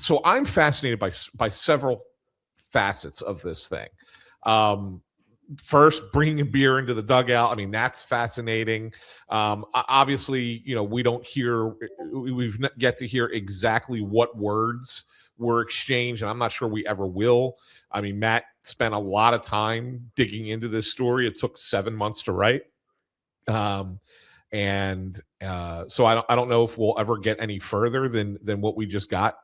So I'm fascinated by several facets of this thing. First, bringing a beer into the dugout. I mean, that's fascinating. Obviously, we've yet to hear exactly what words were exchanged, and I'm not sure we ever will. I mean, Matt spent a lot of time digging into this story. It took 7 months to write. So I don't know if we'll ever get any further than what we just got.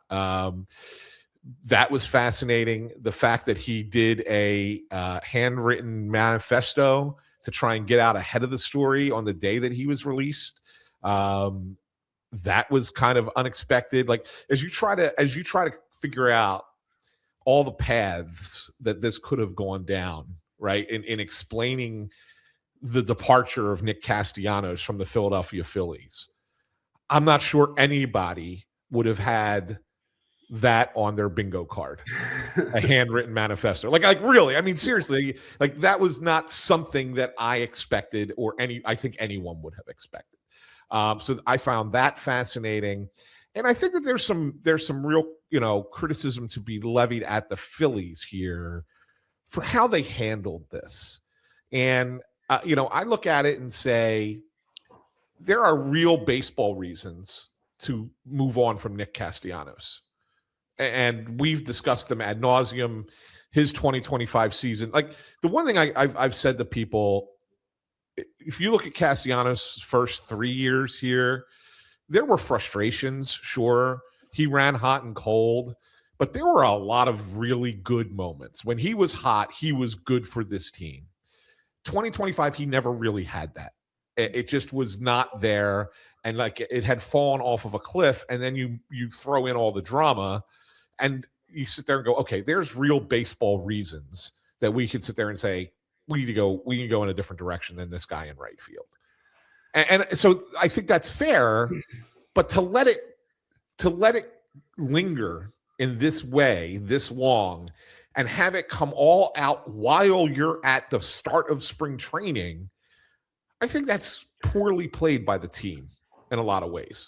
That was fascinating. The fact that he did a handwritten manifesto to try and get out ahead of the story on the day that he was released. That was kind of unexpected. Like as you try to figure out all the paths that this could have gone down, right? In explaining the departure of Nick Castellanos from the Philadelphia Phillies. I'm not sure anybody would have had that on their bingo card, a handwritten manifesto. Like really, I mean, seriously, like that was not something that I expected or I think anyone would have expected. So I found that fascinating. And I think that there's some real, criticism to be levied at the Phillies here for how they handled this. And, I look at it and say, there are real baseball reasons to move on from Nick Castellanos. And we've discussed them ad nauseum, his 2025 season. Like the one thing I've said to people, if you look at Castellanos' first 3 years here, there were frustrations. Sure, he ran hot and cold, but there were a lot of really good moments. When he was hot, he was good for this team. 2025, he never really had that. It just was not there. And like it had fallen off of a cliff. And then you throw in all the drama and you sit there and go, okay, there's real baseball reasons that we can sit there and say, we can go in a different direction than this guy in right field. And so I think that's fair, but to let it linger in this way, this long, and have it come all out while you're at the start of spring training, I think that's poorly played by the team in a lot of ways.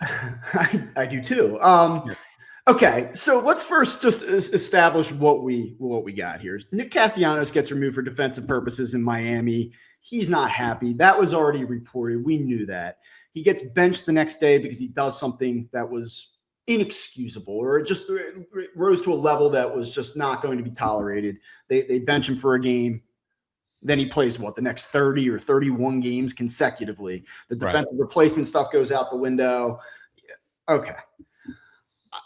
I do too. Okay, so let's first just establish what we got here. Nick Castellanos gets removed for defensive purposes in Miami. He's not happy. That was already reported. We knew that. He gets benched the next day because he does something that was inexcusable, or it just rose to a level that was just not going to be tolerated. They bench him for a game. Then he plays the next 30 or 31 games consecutively. The defensive replacement stuff goes out the window. Okay.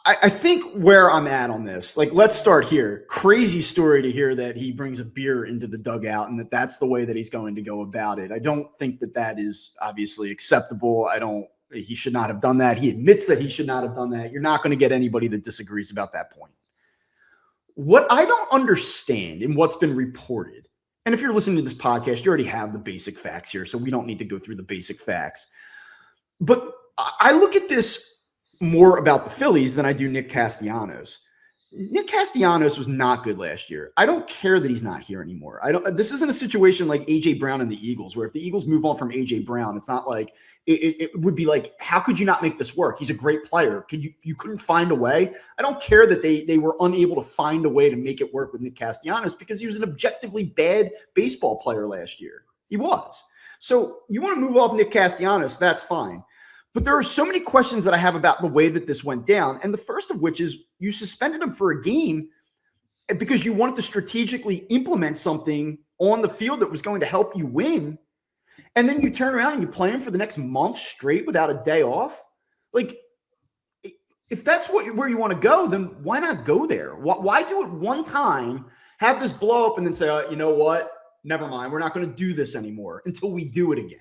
I think where I'm at on this, like, let's start here. Crazy story to hear that he brings a beer into the dugout and that's the way that he's going to go about it. I don't think that is obviously acceptable. He should not have done that. He admits that he should not have done that. You're not going to get anybody that disagrees about that point. What I don't understand in what's been reported, and if you're listening to this podcast, you already have the basic facts here, so we don't need to go through the basic facts. But I look at this more about the Phillies than I do Nick Castellanos. Nick Castellanos was not good last year. I don't care that he's not here anymore. This isn't a situation like A.J. Brown and the Eagles, where if the Eagles move on from A.J. Brown, it's not like it would be like, how could you not make this work? He's a great player. You couldn't find a way? I don't care that they were unable to find a way to make it work with Nick Castellanos because he was an objectively bad baseball player last year. He was. So you want to move off Nick Castellanos, that's fine. But there are so many questions that I have about the way that this went down. And the first of which is you suspended him for a game because you wanted to strategically implement something on the field that was going to help you win. And then you turn around and you play him for the next month straight without a day off. Like, if that's where you want to go, then why not go there? Why do it one time, have this blow up, and then say, oh, you know what? Never mind. We're not going to do this anymore until we do it again.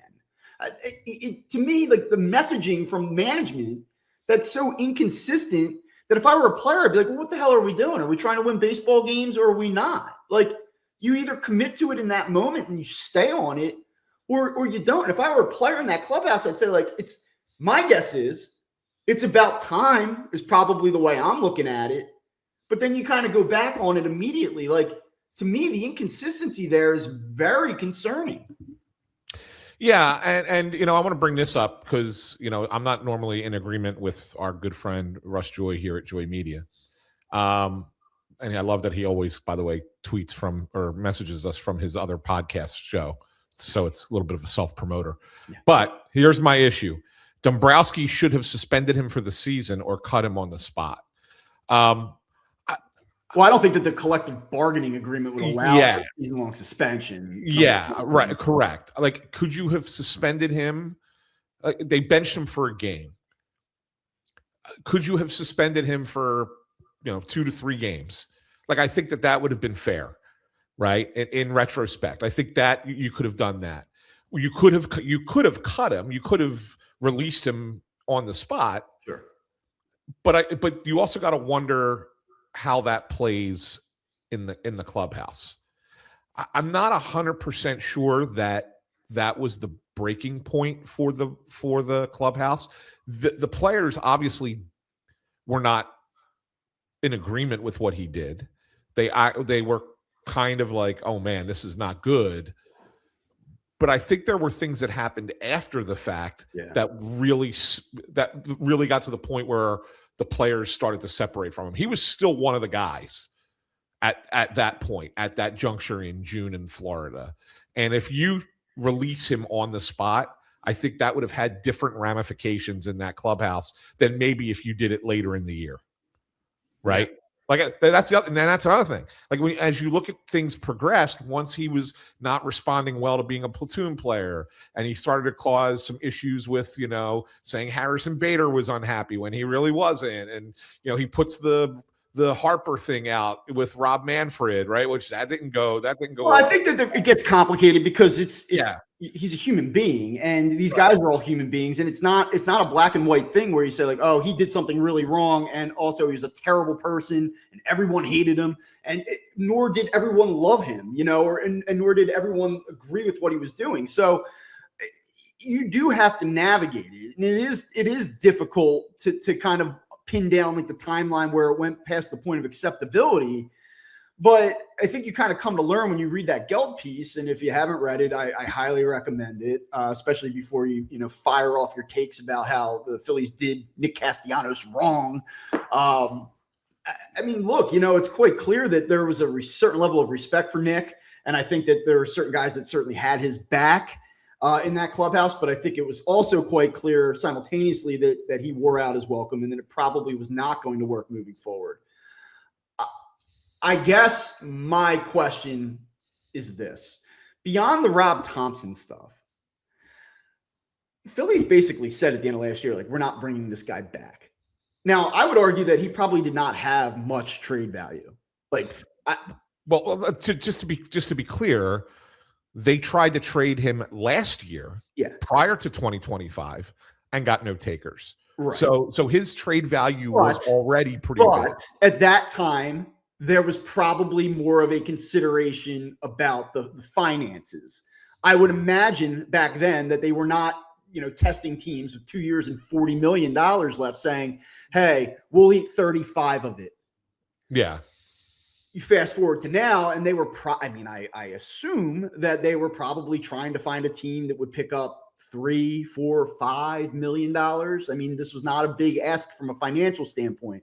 To me, like, the messaging from management that's so inconsistent that if I were a player, I'd be like, well, what the hell are we doing? Are we trying to win baseball games or are we not? Like, you either commit to it in that moment and you stay on it or you don't. If I were a player in that clubhouse, I'd say, like, my guess is it's about time is probably the way I'm looking at it. But then you kind of go back on it immediately. Like, to me, the inconsistency there is very concerning. Yeah, and I want to bring this up because, I'm not normally in agreement with our good friend Russ Joy here at Joy Media. And I love that he always, by the way, tweets from or messages us from his other podcast show. So it's a little bit of a self-promoter. Yeah. But here's my issue. Dombrowski should have suspended him for the season or cut him on the spot. Well, I don't think that the collective bargaining agreement would allow a season-long suspension. Yeah, right. Correct. Like, could you have suspended him? They benched him for a game. Could you have suspended him for, 2 to 3 games? Like, I think that would have been fair, right? In retrospect, I think that you could have done that. You could have cut him. You could have released him on the spot. Sure. But you also got to wonder how that plays in the clubhouse. I'm not 100% sure that was the breaking point for the clubhouse. The players obviously were not in agreement with what he did. They were kind of like, oh man, this is not good. But I think there were things that happened after the fact that really got to the point where the players started to separate from him. He was still one of the guys at that point, at that juncture in June in Florida. And if you release him on the spot, I think that would have had different ramifications in that clubhouse than maybe if you did it later in the year. Right? Yeah. Like that's another thing. Like as you look at things progressed, once he was not responding well to being a platoon player, and he started to cause some issues with, saying Harrison Bader was unhappy when he really wasn't, and he puts the Harper thing out with Rob Manfred, right? Which that didn't go. Well, I think that it gets complicated because he's a human being, and these guys are all human beings, and it's not a black and white thing where you say like, oh, he did something really wrong, and also he was a terrible person, and everyone hated him, and nor did everyone love him, and nor did everyone agree with what he was doing. So you do have to navigate it, and it is difficult to kind of pin down like the timeline where it went past the point of acceptability. But I think you kind of come to learn when you read that Geld piece. And if you haven't read it, I highly recommend it, especially before you fire off your takes about how the Phillies did Nick Castellanos wrong. I mean, look, it's quite clear that there was a certain level of respect for Nick. And I think that there were certain guys that certainly had his back in that clubhouse, but I think it was also quite clear simultaneously that he wore out his welcome and that it probably was not going to work moving forward. I guess my question is this. Beyond the Rob Thompson stuff, Phillies basically said at the end of last year, like, we're not bringing this guy back. Now, I would argue that he probably did not have much trade value. Just to be clear, they tried to trade him last year, prior to 2025, and got no takers. Right. So his trade value was already pretty big. At that time, there was probably more of a consideration about the finances. I would imagine back then that they were not, testing teams with 2 years and $40 million left saying, hey, we'll eat 35 of it. Yeah. You fast forward to now, and they were I assume that they were probably trying to find a team that would pick up $3, $4, $5 million. I mean, this was not a big ask from a financial standpoint.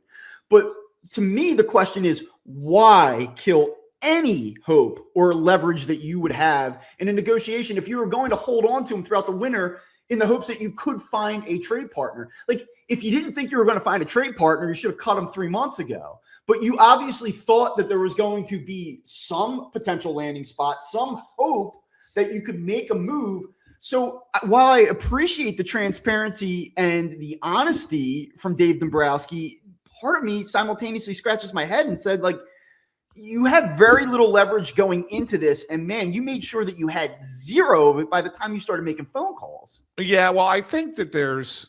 But to me, the question is, why kill any hope or leverage that you would have in a negotiation if you were going to hold on to him throughout the winter in the hopes that you could find a trade partner? Like, if you didn't think you were going to find a trade partner, you should have cut him 3 months ago. But you obviously thought that there was going to be some potential landing spot, some hope that you could make a move. So while I appreciate the transparency and the honesty from Dave Dombrowski, part of me simultaneously scratches my head and said, like, you had very little leverage going into this, and man, you made sure that you had zero of it by the time you started making phone calls. Yeah, well, I think that there's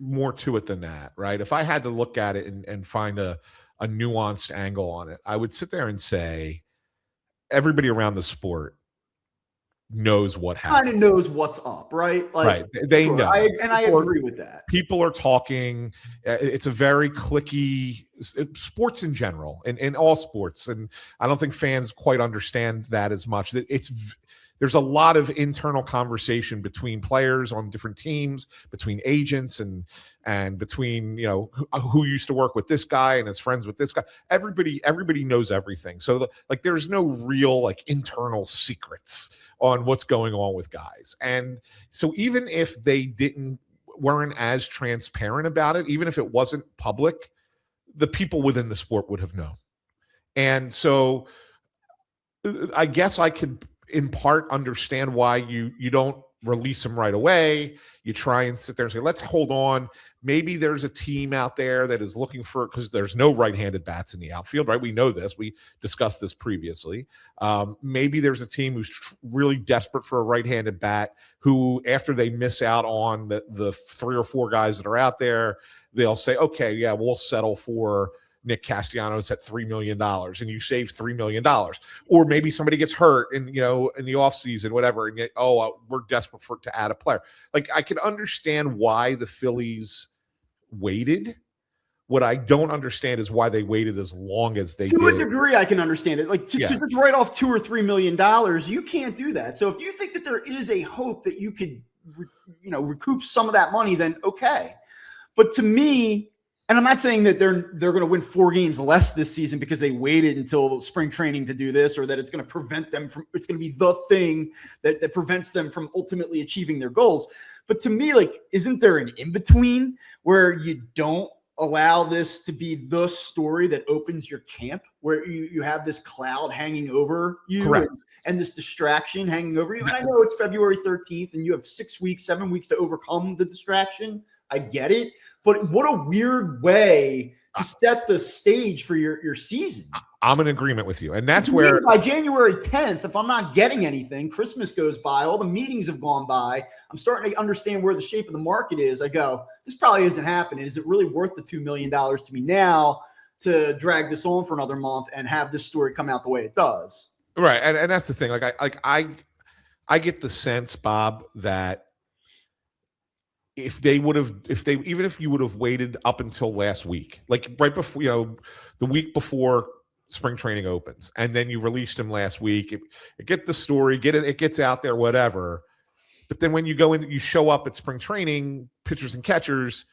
more to it than that, right? If I had to look at it and find a nuanced angle on it, I would sit there and say everybody around the sport knows what happened. Kind of knows what's up, right? Like, right. They know. I agree with that. People are talking. It's a very cliquey sports in general, and in all sports. And I don't think fans quite understand that as much. there's a lot of internal conversation between players on different teams, between agents and between, you know, who used to work with this guy and is friends with this guy. Everybody knows everything. So like there's no real like internal secrets on what's going on with guys. And so even if they weren't as transparent about it, even if it wasn't public, the people within the sport would have known. And so I guess I could in part understand why you don't release them right away. You try and sit there and say, let's hold on. Maybe there's a team out there that is looking for, because there's no right-handed bats in the outfield, right? We know this. We discussed this previously. Maybe there's a team who's really desperate for a right-handed bat who, after they miss out on the 3 or 4 guys that are out there, they'll say, okay, yeah, we'll settle for Nick Castellanos at $3 million, and you save $3 million. Or maybe somebody gets hurt in the offseason, whatever, and we're desperate to add a player. Like, I can understand why the Phillies waited. What I don't understand is why they waited as long as they did. To a degree, I can understand it. Like to just write off $2 or $3 million, you can't do that. So if you think that there is a hope that you could, recoup some of that money, then okay. But to me, and I'm not saying that they're going to win 4 games less this season because they waited until spring training to do this, or that it's going to prevent them from, it's going to be the thing that prevents them from ultimately achieving their goals. But to me, like, isn't there an in-between where you don't allow this to be the story that opens your camp, where you have this cloud hanging over you and this distraction hanging over you? And I know it's February 13th and you have 6 weeks, 7 weeks to overcome the distraction. I get it, but what a weird way to set the stage for your season. I'm in agreement with you. And that's where by January 10th, if I'm not getting anything, Christmas goes by, all the meetings have gone by, I'm starting to understand where the shape of the market is. I go, this probably isn't happening. Is it really worth the $2 million to me now to drag this on for another month and have this story come out the way it does? Right. And that's the thing. I get the sense, Bob, that even if you would have waited up until last week, like right before, the week before spring training opens, and then you released him last week, get the story, it gets out there, whatever. But then when you go in, you show up at spring training, pitchers and catchers,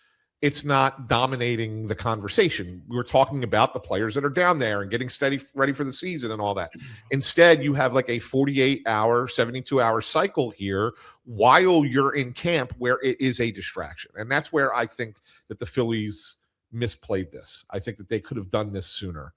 it's not dominating the conversation. We were talking about the players that are down there and getting ready for the season and all that. Instead, you have like a 48-hour, 72-hour cycle here while you're in camp where it is a distraction. And that's where I think that the Phillies misplayed this. I think that they could have done this sooner.